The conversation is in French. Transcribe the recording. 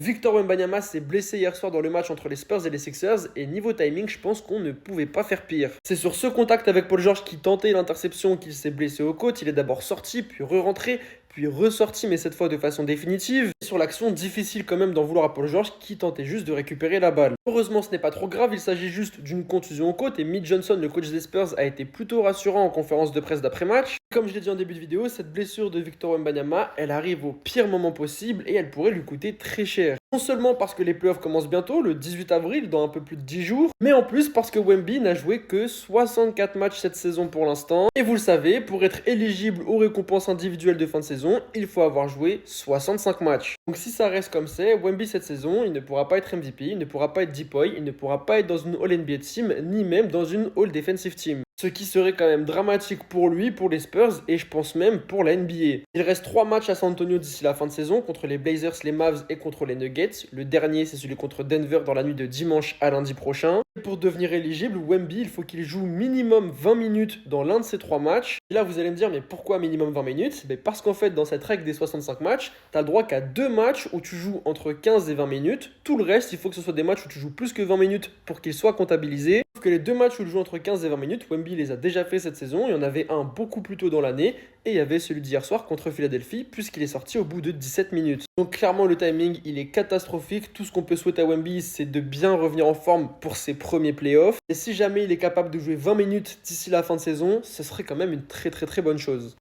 Victor Wembanyama s'est blessé hier soir dans le match entre les Spurs et les Sixers et niveau timing, je pense qu'on ne pouvait pas faire pire. C'est sur ce contact avec Paul George qui tentait l'interception qu'il s'est blessé aux côtes. Il est d'abord sorti, puis re-rentré, puis ressorti, mais cette fois de façon définitive. Et sur l'action, difficile quand même d'en vouloir à Paul George qui tentait juste de récupérer la balle. Heureusement, ce n'est pas trop grave, il s'agit juste d'une contusion aux côtes et Mitch Johnson, le coach des Spurs, a été plutôt rassurant en conférence de presse d'après-match. Comme je l'ai dit en début de vidéo, cette blessure de Victor Wembanyama, elle arrive au pire moment possible et elle pourrait lui coûter très cher. Non seulement parce que les playoffs commencent bientôt, le 18 avril, dans un peu plus de 10 jours, mais en plus parce que Wemby n'a joué que 64 matchs cette saison pour l'instant. Et vous le savez, pour être éligible aux récompenses individuelles de fin de saison, il faut avoir joué 65 matchs. Donc si ça reste comme c'est, Wemby cette saison, il ne pourra pas être MVP, il ne pourra pas être DPOY, il ne pourra pas être dans une All-NBA Team, ni même dans une All-Defensive Team. Ce qui serait quand même dramatique pour lui, pour les Spurs et je pense même pour la NBA. Il reste 3 matchs à San Antonio d'ici la fin de saison contre les Blazers, les Mavs et contre les Nuggets. Le dernier, c'est celui contre Denver dans la nuit de dimanche à lundi prochain. Et pour devenir éligible, Wemby, il faut qu'il joue minimum 20 minutes dans l'un de ces 3 matchs. Et là, vous allez me dire, mais pourquoi minimum 20 minutes? Parce qu'en fait, dans cette règle des 65 matchs, tu as le droit qu'à 2 matchs où tu joues entre 15 et 20 minutes. Tout le reste, il faut que ce soit des matchs où tu joues plus que 20 minutes pour qu'ils soient comptabilisés. Sauf que les 2 matchs où il joue entre 15 et 20 minutes, Wemby les a déjà fait cette saison. Il y en avait un beaucoup plus tôt dans l'année et il y avait celui d'hier soir contre Philadelphie puisqu'il est sorti au bout de 17 minutes. Donc clairement le timing il est catastrophique. Tout ce qu'on peut souhaiter à Wemby c'est de bien revenir en forme pour ses premiers playoffs. Et si jamais il est capable de jouer 20 minutes d'ici la fin de saison, ce serait quand même une très bonne chose.